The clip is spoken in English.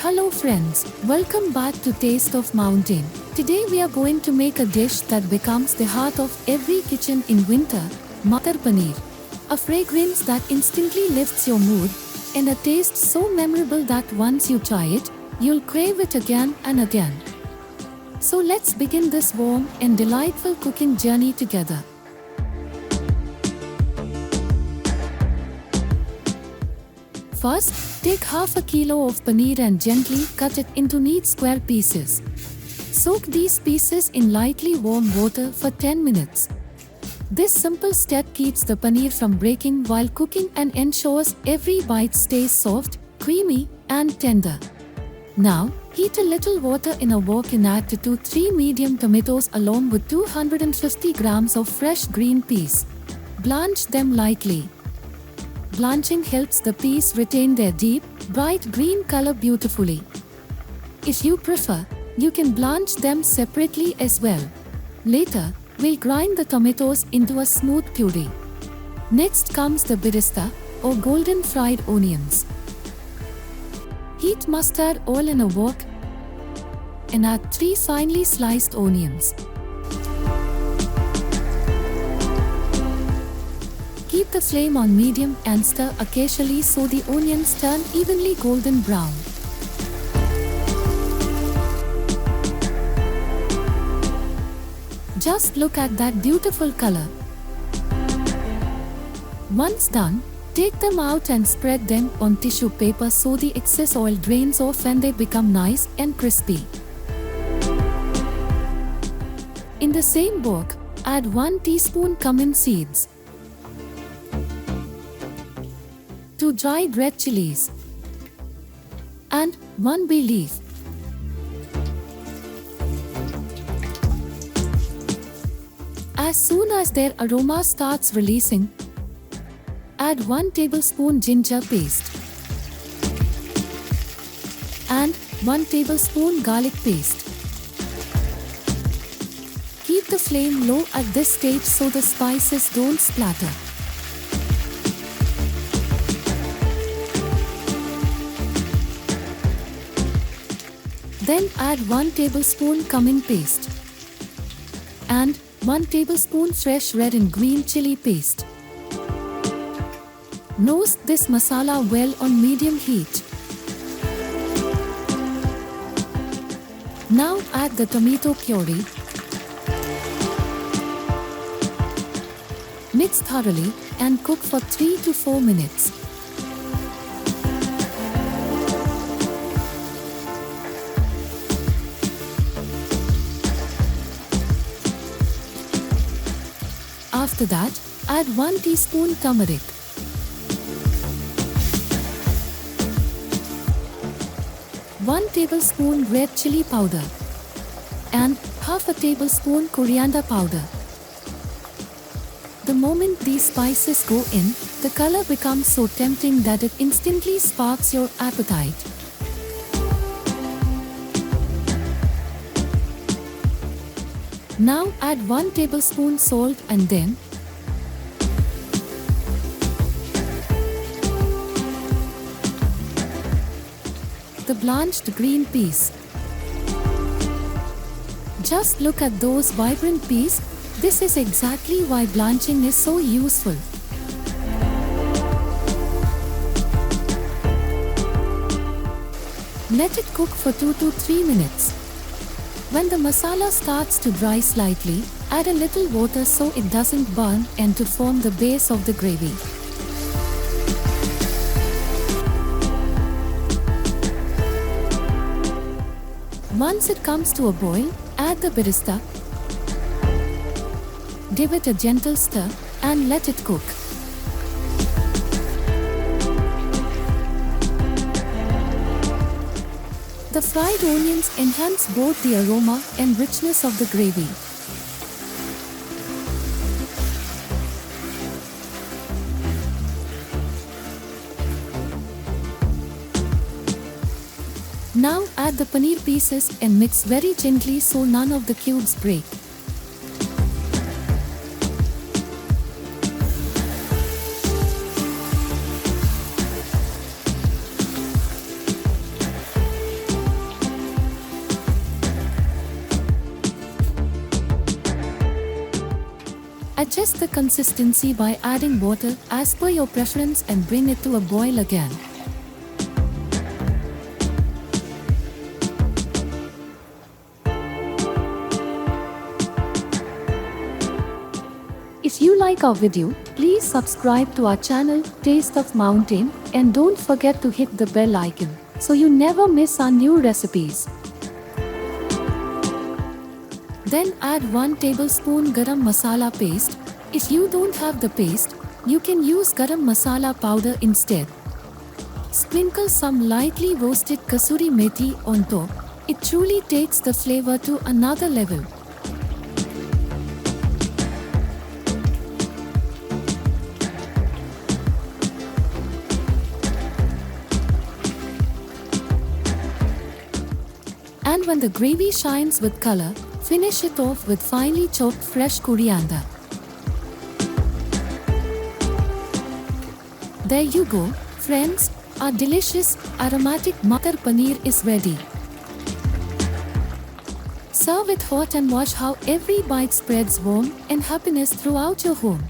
Hello friends, welcome back to Taste of Mountain. Today we are going to make a dish that becomes the heart of every kitchen in winter, Matar Paneer. A fragrance that instantly lifts your mood, and a taste so memorable that once you try it, you'll crave it again and again. So let's begin this warm and delightful cooking journey together. First, take half a kilo of paneer and gently cut it into neat square pieces. Soak these pieces in lightly warm water for 10 minutes. This simple step keeps the paneer from breaking while cooking and ensures every bite stays soft, creamy, and tender. Now, heat a little water in a wok and add 2 to 3 medium tomatoes along with 250 grams of fresh green peas. Blanch them lightly. Blanching helps the peas retain their deep, bright green color beautifully. If you prefer, you can blanch them separately as well. Later, we'll grind the tomatoes into a smooth puree. Next comes the Birista, or golden fried onions. Heat mustard oil in a wok and add 3 finely sliced onions. Keep the flame on medium and stir occasionally so the onions turn evenly golden brown. Just look at that beautiful color. Once done, take them out and spread them on tissue paper so the excess oil drains off and they become nice and crispy. In the same wok, add 1 teaspoon cumin seeds, 2 dried red chilies, and 1 bay leaf. As soon as their aroma starts releasing, add 1 tablespoon ginger paste and 1 tablespoon garlic paste. Keep the flame low at this stage so the spices don't splatter. Then add 1 tablespoon cumin paste and 1 tablespoon fresh red and green chili paste. Nose this masala well on medium heat. Now add the tomato puree. Mix thoroughly and cook for 3 to 4 minutes. After that, add 1 teaspoon turmeric, 1 tablespoon red chili powder, and half a tablespoon coriander powder. The moment these spices go in, the color becomes so tempting that it instantly sparks your appetite. Now add 1 tablespoon salt and then the blanched green peas. Just look at those vibrant peas. This is exactly why blanching is so useful. Let it cook for 2 to 3 minutes. When the masala starts to dry slightly, add a little water so it doesn't burn and to form the base of the gravy. Once it comes to a boil, add the birista, give it a gentle stir, and let it cook. The fried onions enhance both the aroma and richness of the gravy. Now add the paneer pieces and mix very gently so none of the cubes break. Adjust the consistency by adding water as per your preference and bring it to a boil again. If you like our video, please subscribe to our channel Taste of Mountain and don't forget to hit the bell icon so you never miss our new recipes. Then add 1 tablespoon Garam Masala paste. If you don't have the paste, you can use Garam Masala powder instead. Sprinkle some lightly roasted Kasuri Methi on top. It truly takes the flavor to another level. And when the gravy shines with color, finish it off with finely chopped fresh coriander. There you go, friends, our delicious, aromatic Matar Paneer is ready. Serve it hot and watch how every bite spreads warmth and happiness throughout your home.